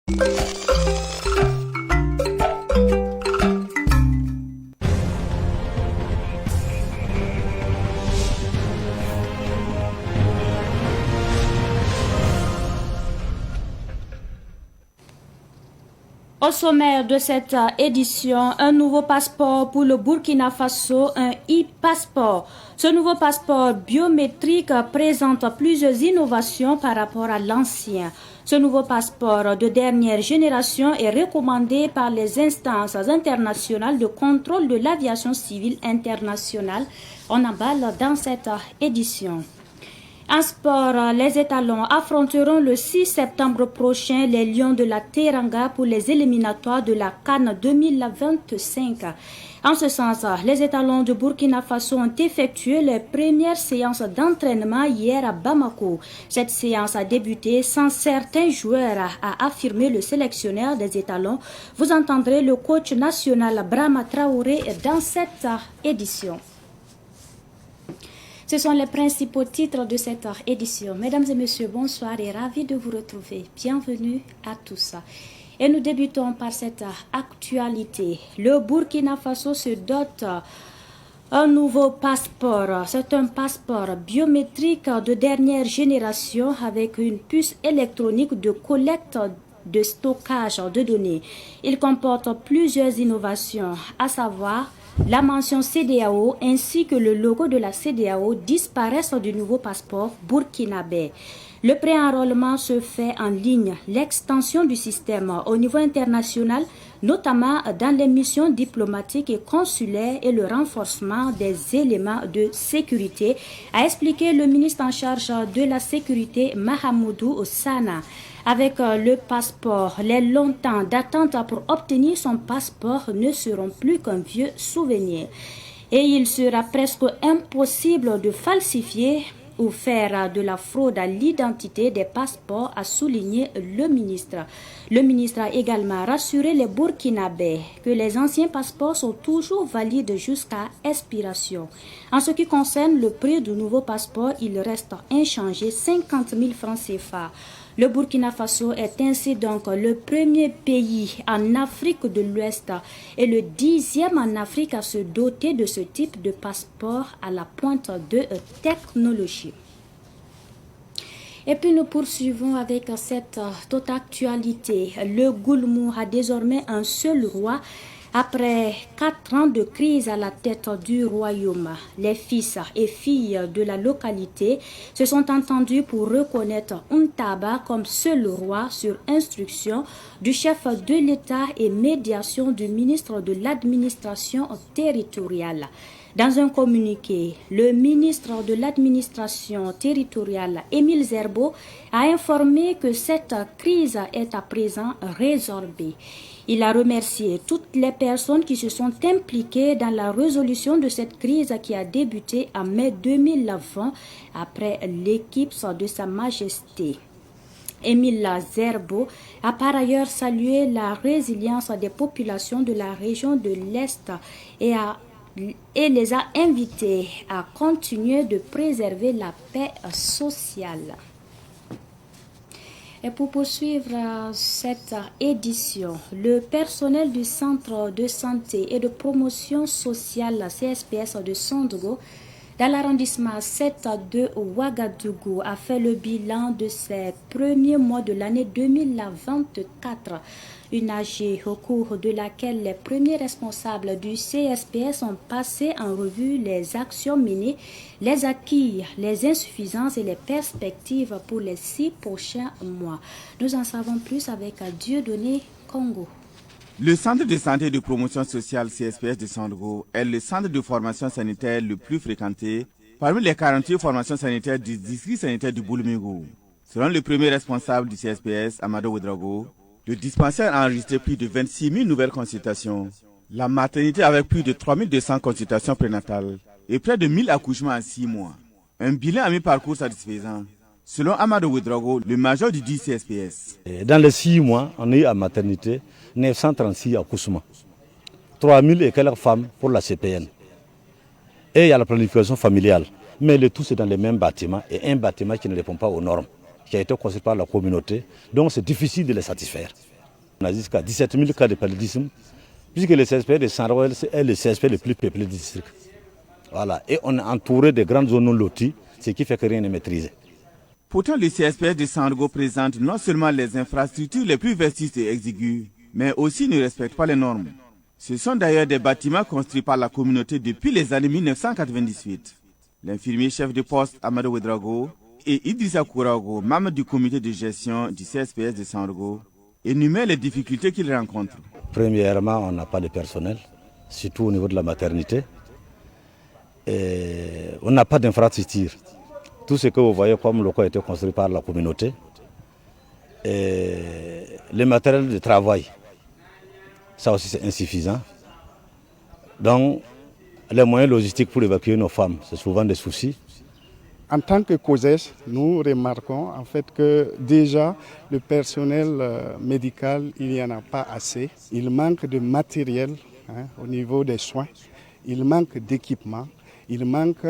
Au sommaire de cette édition, un nouveau passeport pour le Burkina Faso, un e-passeport. Ce nouveau passeport biométrique présente plusieurs innovations par rapport à l'ancien. Ce nouveau passeport de dernière génération est recommandé par les instances internationales de contrôle de l'aviation civile internationale. On emballe dans cette édition. En sport, les étalons affronteront le 6 septembre prochain les Lions de la Teranga pour les éliminatoires de la CAN 2025. En ce sens, les étalons de Burkina Faso ont effectué les premières séances d'entraînement hier à Bamako. Cette séance a débuté sans certains joueurs, a affirmé le sélectionneur des étalons. Vous entendrez le coach national Brahma Traoré dans cette édition. Ce sont les principaux titres de cette édition. Mesdames et messieurs, bonsoir et ravi de vous retrouver. Bienvenue à tous. Et nous débutons par cette actualité. Le Burkina Faso se dote un nouveau passeport. C'est un passeport biométrique de dernière génération avec une puce électronique de collecte de stockage de données. Il comporte plusieurs innovations, à savoir la mention CEDEAO ainsi que le logo de la CEDEAO disparaissent du nouveau passeport burkinabé. Le préenrôlement se fait en ligne. L'extension du système au niveau international, notamment dans les missions diplomatiques et consulaires et le renforcement des éléments de sécurité, a expliqué le ministre en charge de la sécurité Mahamoudou Sana. Avec le passeport, les longs temps d'attente pour obtenir son passeport ne seront plus qu'un vieux souvenir. Et il sera presque impossible de falsifier ou faire de la fraude à l'identité des passeports, a souligné le ministre. Le ministre a également rassuré les Burkinabés que les anciens passeports sont toujours valides jusqu'à expiration. En ce qui concerne le prix du nouveau passeport, il reste inchangé 50 000 francs CFA. Le Burkina Faso est ainsi donc le premier pays en Afrique de l'Ouest et le 10e en Afrique à se doter de ce type de passeport à la pointe de technologie. Et puis nous poursuivons avec cette toute actualité. Le Goulmou a désormais un seul roi. Après 4 ans de crise à la tête du royaume, les fils et filles de la localité se sont entendus pour reconnaître Untaba comme seul roi sur instruction du chef de l'État et médiation du ministre de l'administration territoriale. Dans un communiqué, le ministre de l'administration territoriale, Émile Zerbo, a informé que cette crise est à présent résorbée. Il a remercié toutes les personnes qui se sont impliquées dans la résolution de cette crise qui a débuté en mai 2020 après l'éclipse de Sa Majesté. Émile Zerbo a par ailleurs salué la résilience des populations de la région de l'Est et les a invités à continuer de préserver la paix sociale. Et pour poursuivre cette édition, le personnel du Centre de santé et de promotion sociale CSPS de Sandogo, dans l'arrondissement 7 de Ouagadougou, a fait le bilan de ces premiers mois de l'année 2024. Une AG au cours de laquelle les premiers responsables du CSPS ont passé en revue les actions menées, les acquis, les insuffisances et les perspectives pour les 6 prochains mois. Nous en savons plus avec Dieudonné Congo. Le centre de santé et de promotion sociale CSPS de Sandogo est le centre de formation sanitaire le plus fréquenté parmi les 48 formations sanitaires du district sanitaire du Boulomego. Selon le premier responsable du CSPS, Amadou Ouedraogo, le dispensaire a enregistré plus de 26 000 nouvelles consultations, la maternité avec plus de 3 200 consultations prénatales et près de 1 000 accouchements en 6 mois. Un bilan à mi-parcours satisfaisant. Selon Amadou Ouedraogo, le major du CSPS. Dans les 6 mois, on a eu à maternité 936 accouchements, 3 000 et quelques femmes pour la CPN. Et il y a la planification familiale. Mais le tout, c'est dans les mêmes bâtiments et un bâtiment qui ne répond pas aux normes, qui a été construit par la communauté. Donc c'est difficile de les satisfaire. On a jusqu'à 17 000 cas de paludisme, puisque le CSPS de Sandrogo est le CSPS le plus peuplé du district. Voilà. Et on est entouré de grandes zones non loties, ce qui fait que rien n'est maîtrisé. Pourtant, le CSPS de Sandrogo présente non seulement les infrastructures les plus vestistes et exiguës, mais aussi ne respecte pas les normes. Ce sont d'ailleurs des bâtiments construits par la communauté depuis les années 1998. L'infirmier chef de poste Amadou Ouedraogo et Idrissa Kourago, membre du comité de gestion du CSPS de Sandrogo, énumèrent les difficultés qu'ils rencontrent. Premièrement, on n'a pas de personnel, surtout au niveau de la maternité. Et on n'a pas d'infrastructure. Tout ce que vous voyez comme locaux a été construit par la communauté. Et le matériel de travail, ça aussi c'est insuffisant. Donc, les moyens logistiques pour évacuer nos femmes, c'est souvent des soucis. En tant que COSES, nous remarquons en fait que déjà le personnel médical, il n'y en a pas assez. Il manque de matériel au niveau des soins, il manque d'équipement, il manque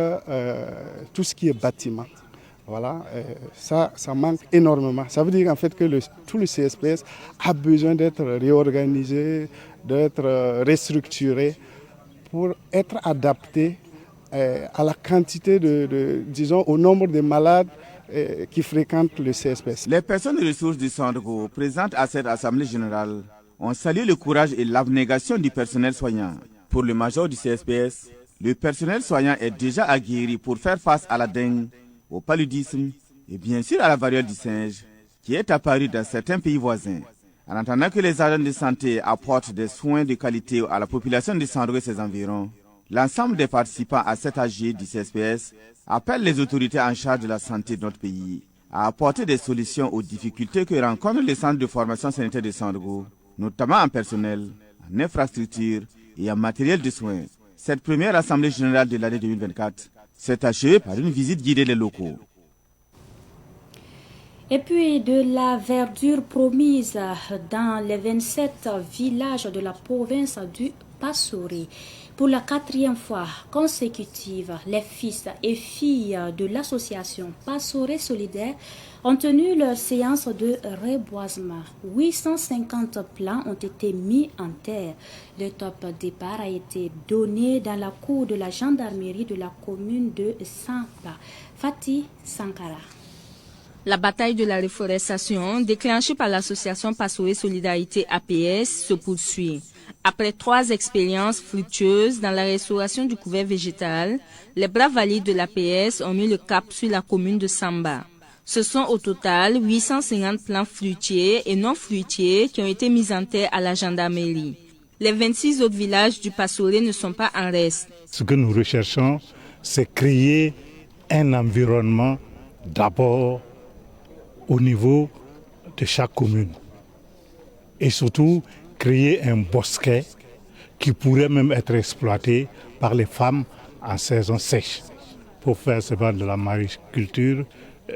tout ce qui est bâtiment. Voilà, ça manque énormément. Ça veut dire en fait que tout le CSPS a besoin d'être réorganisé, d'être restructuré pour être adapté à la quantité disons, au nombre de malades qui fréquentent le CSPS. Les personnes ressources du Sandrogo présentes à cette assemblée générale ont salué le courage et l'abnégation du personnel soignant. Pour le major du CSPS, le personnel soignant est déjà aguerri pour faire face à la dengue, au paludisme et bien sûr à la variole du singe qui est apparue dans certains pays voisins. En attendant que les agents de santé apportent des soins de qualité à la population de Sandrogo et ses environs, l'ensemble des participants à cet AG du CSPS appellent les autorités en charge de la santé de notre pays à apporter des solutions aux difficultés que rencontrent les centres de formation sanitaire de Sandrogo, notamment en personnel, en infrastructure et en matériel de soins. Cette première assemblée générale de l'année 2024 s'est achevée par une visite guidée des locaux. Et puis de la verdure promise dans les 27 villages de la province du Passoré. Pour la 4e fois consécutive, les fils et filles de l'association Passoré Solidaire ont tenu leur séance de reboisement. 850 plants ont été mis en terre. Le top départ a été donné dans la cour de la gendarmerie de la commune de Samba. Fatih Sankara. La bataille de la reforestation, déclenchée par l'association Passoré Solidarité APS, se poursuit. Après 3 expériences fructueuses dans la restauration du couvert végétal, les braves valides de l'APS ont mis le cap sur la commune de Samba. Ce sont au total 850 plants fruitiers et non fruitiers qui ont été mis en terre à la gendarmerie. Les 26 autres villages du Passoré ne sont pas en reste. Ce que nous recherchons, c'est créer un environnement d'abord au niveau de chaque commune et surtout créer un bosquet qui pourrait même être exploité par les femmes en saison sèche pour faire de la mariculture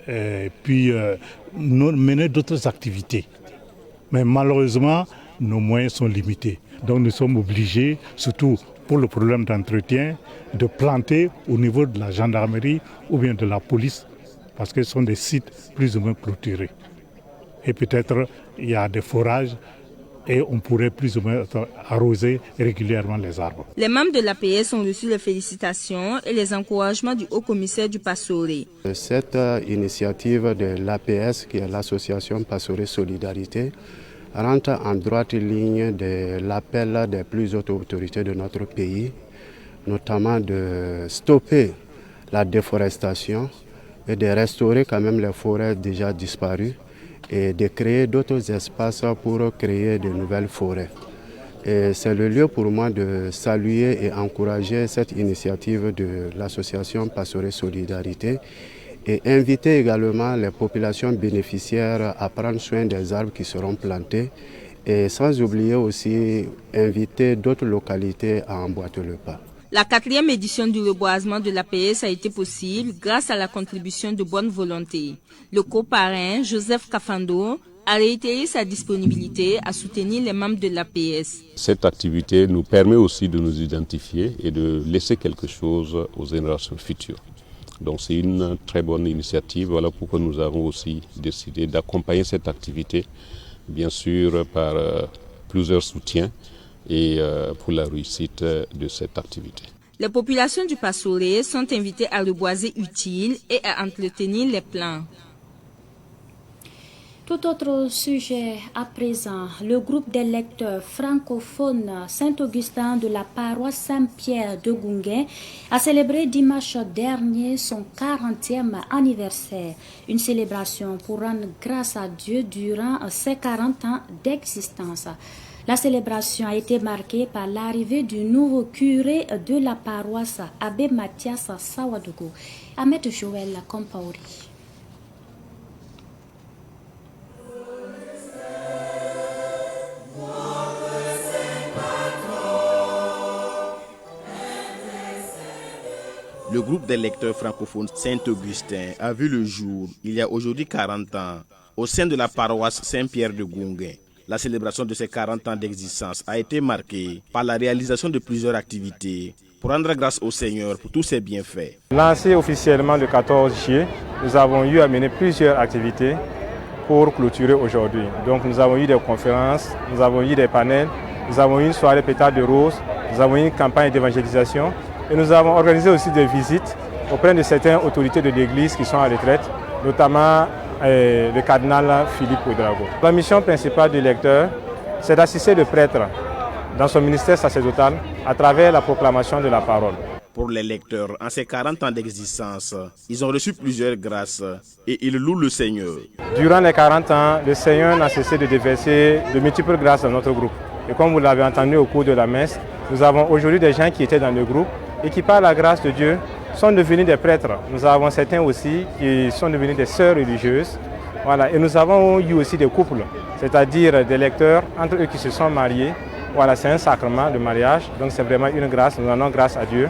et puis mener d'autres activités. Mais malheureusement, nos moyens sont limités. Donc nous sommes obligés, surtout pour le problème d'entretien, de planter au niveau de la gendarmerie ou bien de la police parce que ce sont des sites plus ou moins clôturés. Et peut-être il y a des forages et on pourrait plus ou moins arroser régulièrement les arbres. Les membres de l'APS ont reçu les félicitations et les encouragements du haut-commissaire du Passoré. Cette initiative de l'APS, qui est l'association Passoré Solidarité, rentre en droite ligne de l'appel des plus hautes autorités de notre pays, notamment de stopper la déforestation et de restaurer quand même les forêts déjà disparues et de créer d'autres espaces pour créer de nouvelles forêts. Et c'est le lieu pour moi de saluer et encourager cette initiative de l'association Passoré Solidarité et inviter également les populations bénéficiaires à prendre soin des arbres qui seront plantés et sans oublier aussi inviter d'autres localités à emboîter le pas. La 4e édition du reboisement de l'APS a été possible grâce à la contribution de bonne volonté. Le coparrain, Joseph Kafando, a réitéré sa disponibilité à soutenir les membres de l'APS. Cette activité nous permet aussi de nous identifier et de laisser quelque chose aux générations futures. Donc c'est une très bonne initiative. Voilà pourquoi nous avons aussi décidé d'accompagner cette activité bien sûr par plusieurs soutiens et pour la réussite de cette activité. Les populations du Passoré sont invitées à reboiser utile et à entretenir les plants. Tout autre sujet à présent, le groupe des lecteurs francophones Saint-Augustin de la paroisse Saint-Pierre de Gounguin a célébré dimanche dernier son 40e anniversaire. Une célébration pour rendre grâce à Dieu durant ses 40 ans d'existence. La célébration a été marquée par l'arrivée du nouveau curé de la paroisse, Abbé Mathias Sawadougou. Ahmed Joël Compaori. Le groupe des lecteurs francophones Saint-Augustin a vu le jour, il y a aujourd'hui 40 ans, au sein de la paroisse Saint-Pierre de Gounguin. La célébration de ces 40 ans d'existence a été marquée par la réalisation de plusieurs activités pour rendre grâce au Seigneur pour tous ses bienfaits. Lancé officiellement le 14 juillet, nous avons eu à mener plusieurs activités pour clôturer aujourd'hui. Donc nous avons eu des conférences, nous avons eu des panels, nous avons eu une soirée pétard de roses, nous avons eu une campagne d'évangélisation. Et nous avons organisé aussi des visites auprès de certaines autorités de l'Église qui sont en retraite, notamment le cardinal Philippe Ouedraogo. La mission principale du lecteur, c'est d'assister le prêtre dans son ministère sacerdotal à travers la proclamation de la parole. Pour les lecteurs, en ces 40 ans d'existence, ils ont reçu plusieurs grâces et ils louent le Seigneur. Durant les 40 ans, le Seigneur n'a cessé de déverser de multiples grâces dans notre groupe. Et comme vous l'avez entendu au cours de la messe, nous avons aujourd'hui des gens qui étaient dans le groupe et qui, par la grâce de Dieu, sont devenus des prêtres. Nous avons certains aussi qui sont devenus des sœurs religieuses. Voilà. Et nous avons eu aussi des couples, c'est-à-dire des lecteurs entre eux qui se sont mariés. Voilà, c'est un sacrement, le mariage. Donc c'est vraiment une grâce. Nous rendons grâce à Dieu,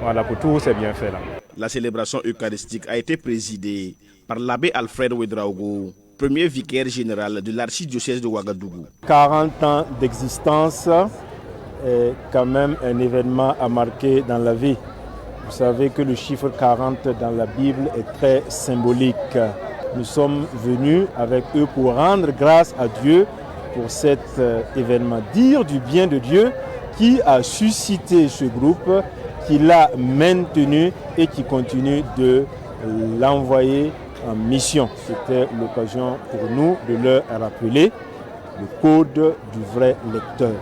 voilà, pour tous ces bienfaits-là. La célébration eucharistique a été présidée par l'abbé Alfred Ouedraogo, premier vicaire général de l'archidiocèse de Ouagadougou. 40 ans d'existence est quand même un événement à marquer dans la vie. Vous savez que le chiffre 40 dans la Bible est très symbolique. Nous sommes venus avec eux pour rendre grâce à Dieu pour cet événement. Dire du bien de Dieu qui a suscité ce groupe, qui l'a maintenu et qui continue de l'envoyer en mission. C'était l'occasion pour nous de leur rappeler le code du vrai lecteur.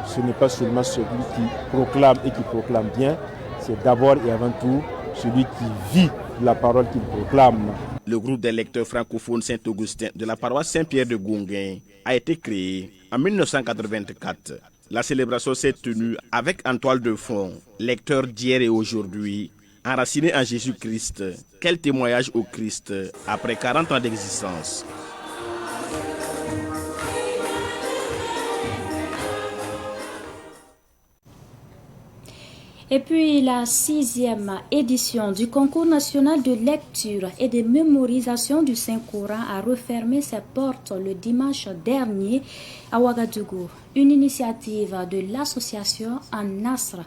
Ce n'est pas seulement celui qui proclame et qui proclame bien, c'est d'abord et avant tout celui qui vit la parole qu'il proclame. Le groupe des lecteurs francophones Saint-Augustin de la paroisse Saint-Pierre de Gounguin a été créé en 1984. La célébration s'est tenue avec en toile de fond, lecteurs d'hier et aujourd'hui, enracinés en Jésus-Christ. Quel témoignage au Christ après 40 ans d'existence. Et puis la 6e édition du concours national de lecture et de mémorisation du Saint-Coran a refermé ses portes le dimanche dernier à Ouagadougou. Une initiative de l'association An-Nasr.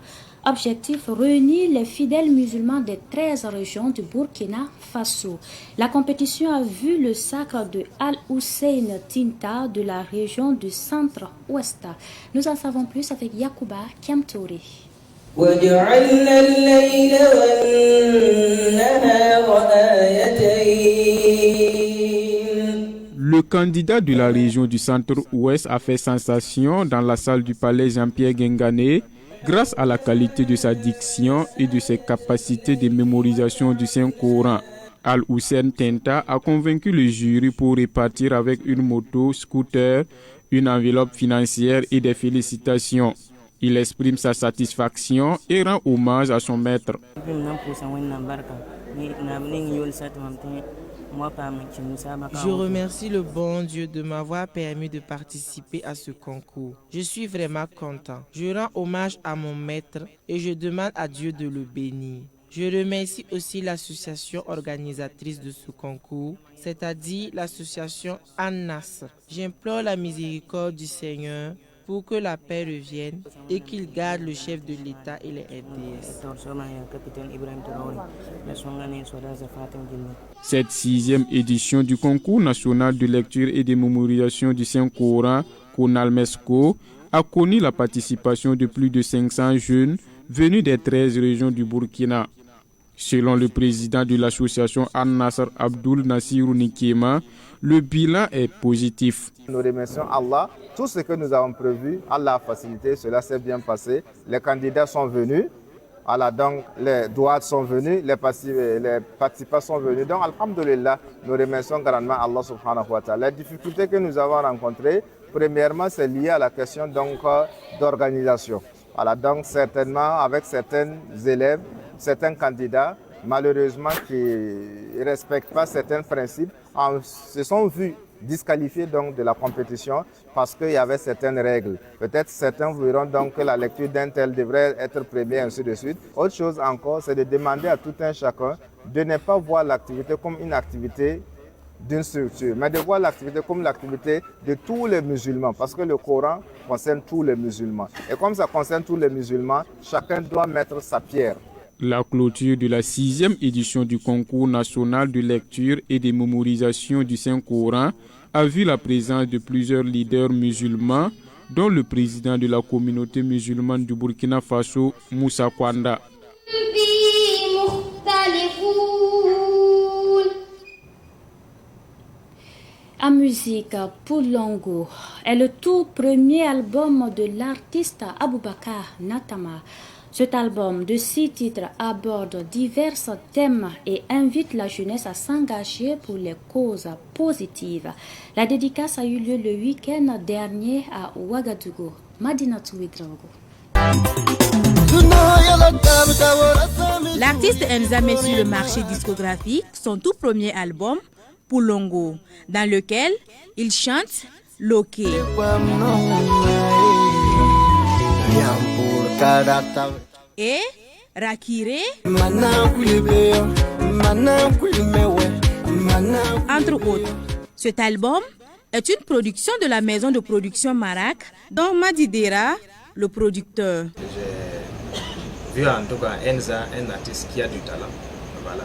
Objectif, réunir les fidèles musulmans des 13 régions du Burkina Faso. La compétition a vu le sacre de Al-Hussein Tinta de la région du centre-ouest. Nous en savons plus avec Yacouba Kiamtouré. Le candidat de la région du centre-ouest a fait sensation dans la salle du palais Jean-Pierre Guingané grâce à la qualité de sa diction et de ses capacités de mémorisation du Saint-Coran. Al-Hussein Tenta a convaincu le jury pour repartir avec une moto, scooter, une enveloppe financière et des félicitations. Il exprime sa satisfaction et rend hommage à son maître. Je remercie le bon Dieu de m'avoir permis de participer à ce concours. Je suis vraiment content. Je rends hommage à mon maître et je demande à Dieu de le bénir. Je remercie aussi l'association organisatrice de ce concours, c'est-à-dire l'association An-Nasr. J'implore la miséricorde du Seigneur pour que la paix revienne et qu'ils gardent le chef de l'État et les RTS. Cette 6e édition du concours national de lecture et de mémorisation du Saint-Coran, CONALMESCO, a connu la participation de plus de 500 jeunes venus des 13 régions du Burkina. Selon le président de l'association An-Nasr Abdul Nassirou Nikema, le bilan est positif. Nous remercions Allah. Tout ce que nous avons prévu, Allah a facilité, cela s'est bien passé. Les candidats sont venus, donc les douanes sont venus, les participants sont venus. Donc, alhamdulillah, nous remercions grandement Allah subhanahu wa ta'ala. Les difficultés que nous avons rencontrées, premièrement, c'est lié à la question d'organisation. Donc certainement avec certains élèves, certains candidats, malheureusement qui ne respectent pas certains principes, se sont vus disqualifiés donc de la compétition parce qu'il y avait certaines règles. Peut-être certains verront donc que la lecture d'un tel devrait être première, ainsi de suite. Autre chose encore, c'est de demander à tout un chacun de ne pas voir l'activité comme une activité d'une structure, mais de voir l'activité comme l'activité de tous les musulmans, parce que le Coran concerne tous les musulmans. Et comme ça concerne tous les musulmans, chacun doit mettre sa pierre. La clôture de la 6e édition du concours national de lecture et de mémorisation du Saint-Coran a vu la présence de plusieurs leaders musulmans, dont le président de la communauté musulmane du Burkina Faso, Moussa Kwanda. En musique, Poulongo est le tout premier album de l'artiste Aboubakar Natama. Cet album de 6 titres aborde divers thèmes et invite la jeunesse à s'engager pour les causes positives. La dédicace a eu lieu le week-end dernier à Ouagadougou. Madinatou Ouidraogo. L'artiste Enza met sur le marché discographique son tout premier album, Poulongo, dans lequel il chante Loké. Et Rakire, entre autres. Cet album est une production de la maison de production Marac, dont Madidera, le producteur. J'ai vu en tout cas Enza, un artiste qui a du talent. Voilà.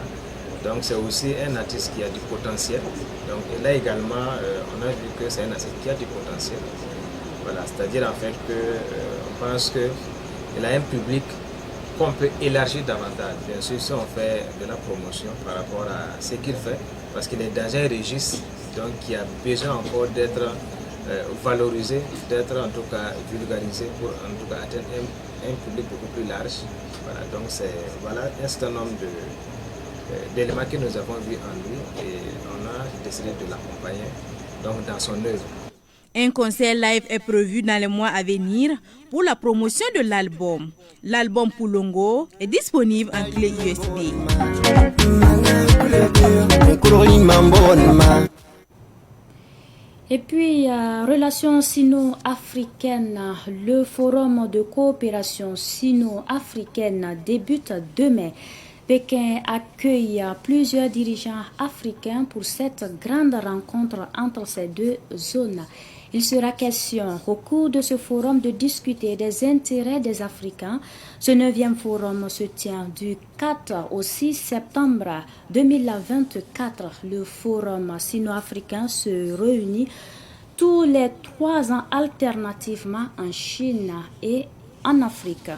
Donc c'est aussi un artiste qui a du potentiel. Donc et là également, on a vu que c'est un artiste qui a du potentiel. Voilà, c'est-à-dire en fait que on pense qu'il a un public qu'on peut élargir davantage. Bien sûr, si on fait de la promotion par rapport à ce qu'il fait, parce qu'il est dans un registre donc, qui a besoin encore d'être valorisé, d'être en tout cas vulgarisé pour en tout cas atteindre un public beaucoup plus large. Voilà, donc c'est un certain nombre d'éléments que nous avons vus en lui et on a décidé de l'accompagner donc dans son œuvre. Un concert live est prévu dans les mois à venir pour la promotion de l'album. L'album Poulongo est disponible en clé USB. Et puis, relations sino-africaines, le forum de coopération sino-africaine débute demain. Pékin accueille plusieurs dirigeants africains pour cette grande rencontre entre ces deux zones. Il sera question au cours de ce forum de discuter des intérêts des Africains. Ce 9e forum se tient du 4 au 6 septembre 2024. Le forum sino-africain se réunit tous les 3 ans alternativement en Chine et en Afrique.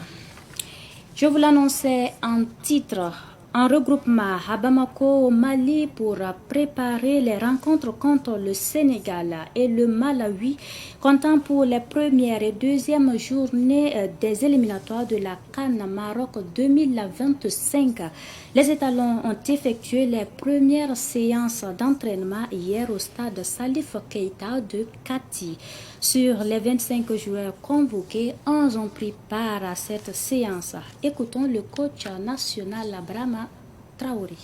Je vous l'annonçais en titre. Un regroupement à Bamako au Mali pour préparer les rencontres contre le Sénégal et le Malawi, comptant pour les premières et deuxièmes journées des éliminatoires de la CAN Maroc 2025. Les étalons ont effectué les premières séances d'entraînement hier au stade Salif Keita de Kati. Sur les 25 joueurs convoqués, 11 ont pris part à cette séance. Écoutons le coach national Brahma Traoré.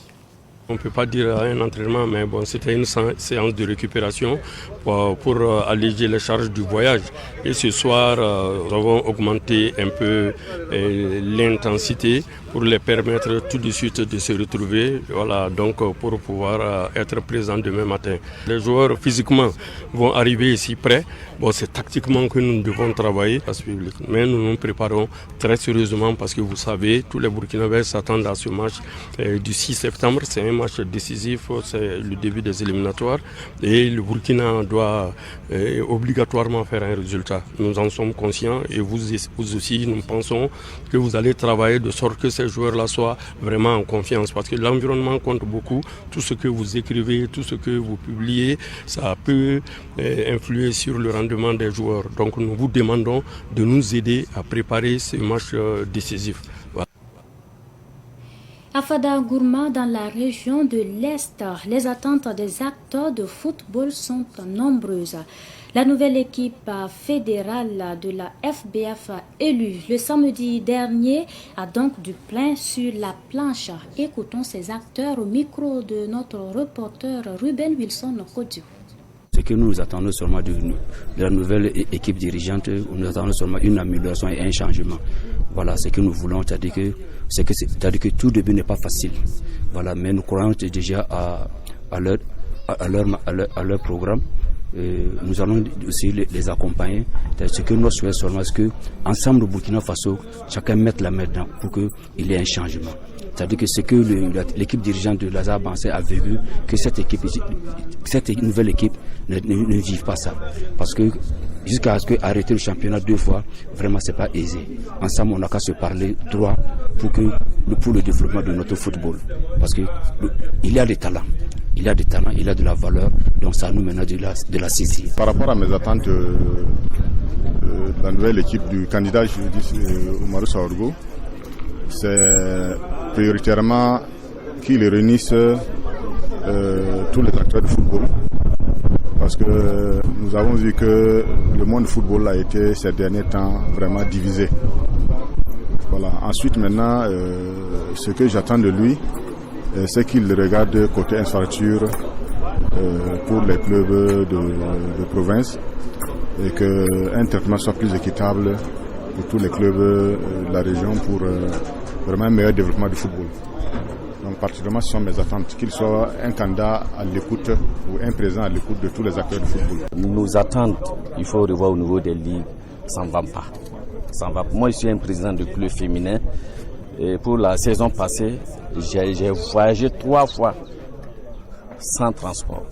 On ne peut pas dire un entraînement, mais bon, c'était une séance de récupération pour alléger les charges du voyage. Et ce soir, nous avons augmenté un peu l'intensité pour les permettre tout de suite de se retrouver, voilà, donc pour pouvoir être présents demain matin. Les joueurs physiquement vont arriver ici prêts. Bon, c'est tactiquement que nous devons travailler, mais nous nous préparons très sérieusement parce que vous savez, tous les Burkinabés s'attendent à ce match du 6 septembre. C'est un match décisif, c'est le début des éliminatoires et le Burkina doit obligatoirement faire un résultat. Nous en sommes conscients et vous aussi, nous pensons que vous allez travailler de sorte que ces joueurs-là soient vraiment en confiance parce que l'environnement compte beaucoup. Tout ce que vous écrivez, tout ce que vous publiez, ça peut influer sur le rendement des joueurs. Donc nous vous demandons de nous aider à préparer ce match décisif. Voilà. À Fada Gourma, dans la région de l'Est, les attentes des acteurs de football sont nombreuses. La nouvelle équipe fédérale de la FBF élue le samedi dernier a donc du plein sur la planche. Écoutons ces acteurs au micro de notre reporter Ruben Wilson Kodjo. Ce que nous attendons seulement de la nouvelle équipe dirigeante, nous attendons seulement une amélioration et un changement. Voilà ce que nous voulons, c'est-à-dire que tout début n'est pas facile. Voilà, mais nous croyons déjà à leur programme. Nous allons aussi les accompagner. Ce que nous souhaitons seulement, c'est qu'ensemble au Burkina Faso, chacun mette la main dedans pour qu'il y ait un changement. C'est-à-dire que ce que l'équipe dirigeante de Lazare Bansé a vécu, que cette nouvelle équipe ne vive pas ça. Parce que jusqu'à ce qu'arrêter le championnat 2 fois, vraiment c'est pas aisé. Ensemble, on n'a qu'à se parler droit pour le développement de notre football. Parce qu'il y a des talents. Il y a des talents, il y a de la valeur, donc ça nous mène de la saisir. Par rapport à mes attentes, la nouvelle équipe du candidat Oumarou Saorgo, c'est prioritairement qu'il réunisse tous les acteurs du football. Parce que nous avons vu que le monde du football a été ces derniers temps vraiment divisé. Voilà. Ensuite, maintenant, ce que j'attends de lui, c'est qu'il regarde côté infrastructure pour les clubs de province et qu'un traitement soit plus équitable pour tous les clubs de la région pour vraiment un meilleur développement du football. Donc particulièrement ce sont mes attentes, qu'il soit un candidat à l'écoute ou un président à l'écoute de tous les acteurs du football. Nos attentes, il faut revoir au niveau des ligues, ça ne va pas. Ça va. Moi je suis un président de club féminin. Et pour la saison passée, j'ai voyagé 3 fois sans transport.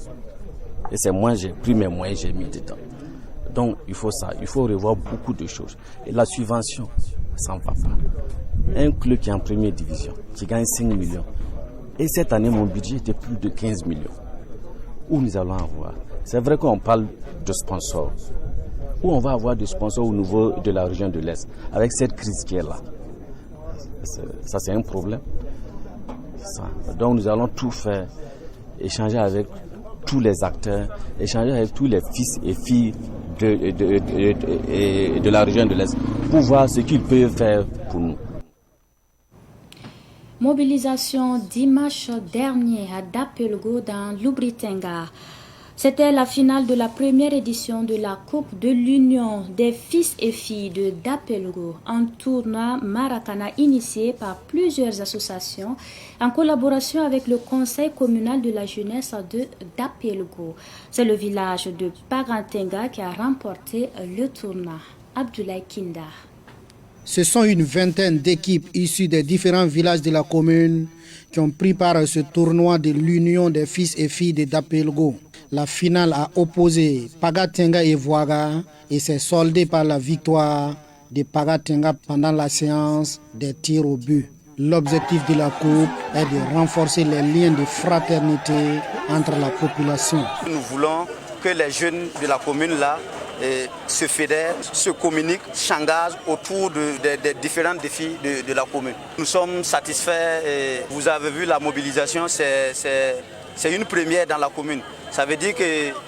Et c'est moi, j'ai pris mes moyens, j'ai mis dedans. Donc il faut ça, il faut revoir beaucoup de choses. Et la subvention, ça ne va pas. Un club qui est en première division, qui gagne 5 millions. Et cette année, mon budget était plus de 15 millions. Où nous allons avoir? C'est vrai qu'on parle de sponsors. Où on va avoir des sponsors au niveau de la région de l'Est, avec cette crise qui est là. Ça, c'est un problème. Ça. Donc, nous allons tout faire, échanger avec tous les acteurs, échanger avec tous les fils et filles de la région de l'Est, pour voir ce qu'ils peuvent faire pour nous. Mobilisation dimanche dernier à Dapelgo dans l'Ubritenga. C'était la finale de la première édition de la Coupe de l'Union des fils et filles de Dapelgo, un tournoi Maracana initié par plusieurs associations en collaboration avec le Conseil communal de la jeunesse de Dapelgo. C'est le village de Pagantenga qui a remporté le tournoi. Abdoulaye Kinda. Ce sont une vingtaine d'équipes issues des différents villages de la commune qui ont pris part à ce tournoi de l'Union des fils et filles de Dapelgo. La finale a opposé Pagatenga et Voaga et s'est soldée par la victoire de Pagatenga pendant la séance des tirs au but. L'objectif de la Coupe est de renforcer les liens de fraternité entre la population. Nous voulons que les jeunes de la commune là se fédèrent, se communiquent, s'engagent autour des différents défis de la commune. Nous sommes satisfaits. Vous avez vu la mobilisation, c'est une première dans la commune. Ça veut dire que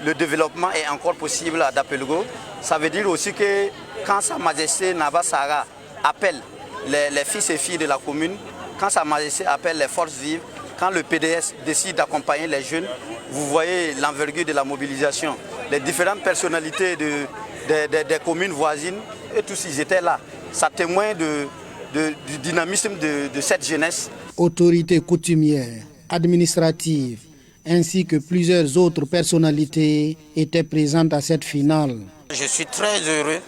le développement est encore possible à Dapelgo. Ça veut dire aussi que quand Sa Majesté Naba Sara appelle les fils et filles de la commune, quand Sa Majesté appelle les forces vives, Quand le PDS décide d'accompagner les jeunes, vous voyez l'envergure de la mobilisation. Les différentes personnalités des communes voisines, et tous ils étaient là. Ça témoigne du dynamisme de cette jeunesse. Autorités coutumières, administratives, ainsi que plusieurs autres personnalités étaient présentes à cette finale. Je suis très heureux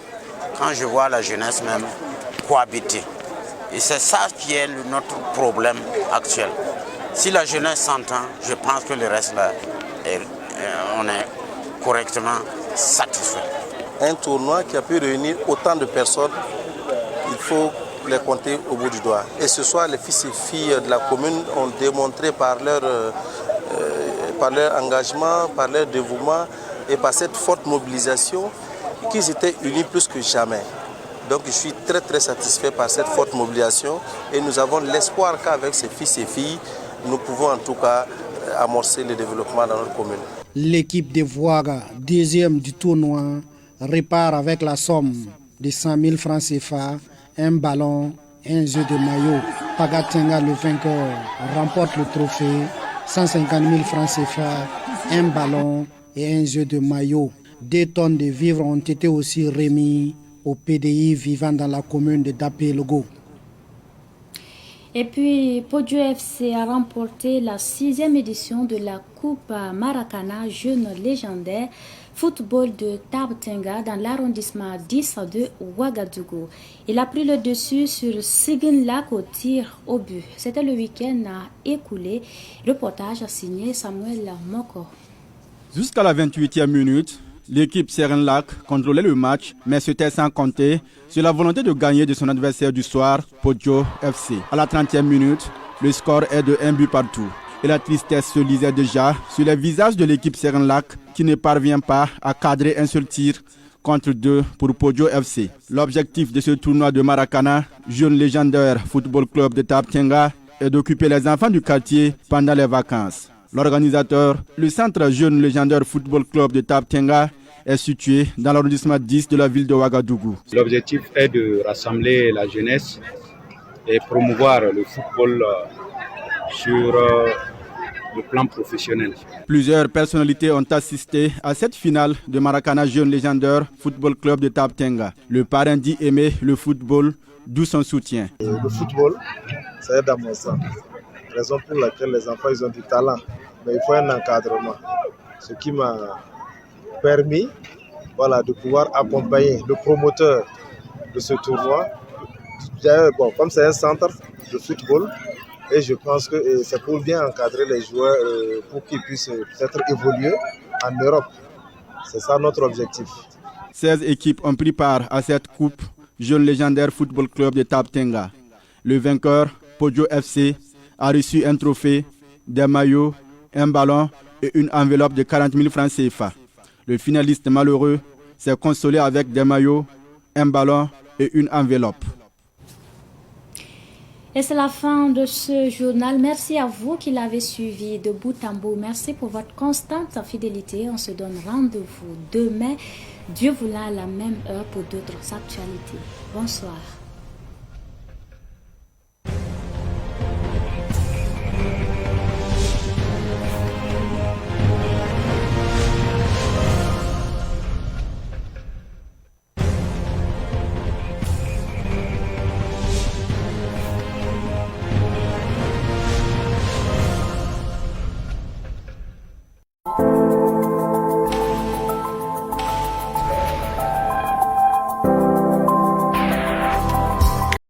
quand je vois la jeunesse même cohabiter. Et c'est ça qui est notre problème actuel. Si la jeunesse s'entend, je pense que le reste là, on est correctement satisfait. Un tournoi qui a pu réunir autant de personnes, il faut les compter au bout du doigt. Et ce soir, les fils et filles de la commune ont démontré par leur engagement, par leur dévouement et par cette forte mobilisation qu'ils étaient unis plus que jamais. Donc je suis très très satisfait par cette forte mobilisation et nous avons l'espoir qu'avec ces fils et filles, nous pouvons en tout cas amorcer le développement dans notre commune. L'équipe de Voaga, deuxième du tournoi, repart avec la somme de 100 000 francs CFA, un ballon et un jeu de maillot. Pagatenga, le vainqueur, remporte le trophée, 150 000 francs CFA, un ballon et un jeu de maillot. 2 tonnes de vivres ont été aussi remis aux PDI vivant dans la commune de Dapé-Logo. Et puis, Podio FC a remporté la 6e édition de la Coupe Maracana Jeunes Légendaires Football de Tabtenga dans l'arrondissement 10 de Ouagadougou. Il a pris le dessus sur Siginlak au tir au but. C'était le week-end écoulé. Reportage a signé Samuel Moko. Jusqu'à la 28e minute, l'équipe Serenlac contrôlait le match, mais c'était sans compter sur la volonté de gagner de son adversaire du soir, Podio FC. À la 30e minute, le score est de 1 but partout. Et la tristesse se lisait déjà sur les visages de l'équipe Serenlac qui ne parvient pas à cadrer un seul tir contre 2 pour Podio FC. L'objectif de ce tournoi de Maracana, Jeune Légendaire Football Club de Tabtenga, est d'occuper les enfants du quartier pendant les vacances. L'organisateur, le Centre Jeune Légendaire Football Club de Tabtenga, est situé dans l'arrondissement 10 de la ville de Ouagadougou. L'objectif est de rassembler la jeunesse et promouvoir le football sur le plan professionnel. Plusieurs personnalités ont assisté à cette finale de Maracana Jeune Légendaire Football Club de Tabtenga. Le parrain dit aimer le football, d'où son soutien. Le football, c'est dans mon sang. Raison pour laquelle les enfants ils ont du talent, mais il faut un encadrement. Ce qui m'a permis de pouvoir accompagner le promoteur de ce tournoi. Comme c'est un centre de football, et je pense que c'est pour bien encadrer les joueurs pour qu'ils puissent peut-être évoluer en Europe. C'est ça notre objectif. 16 équipes ont pris part à cette coupe Jeune Légendaire Football Club de Tabtenga. Le vainqueur, Podio FC, a reçu un trophée, des maillots, un ballon et une enveloppe de 40 000 francs CFA. Le finaliste malheureux s'est consolé avec des maillots, un ballon et une enveloppe. Et c'est la fin de ce journal. Merci à vous qui l'avez suivi de bout en bout. Merci pour votre constante fidélité. On se donne rendez-vous demain, Dieu voulant, à la même heure pour d'autres actualités. Bonsoir.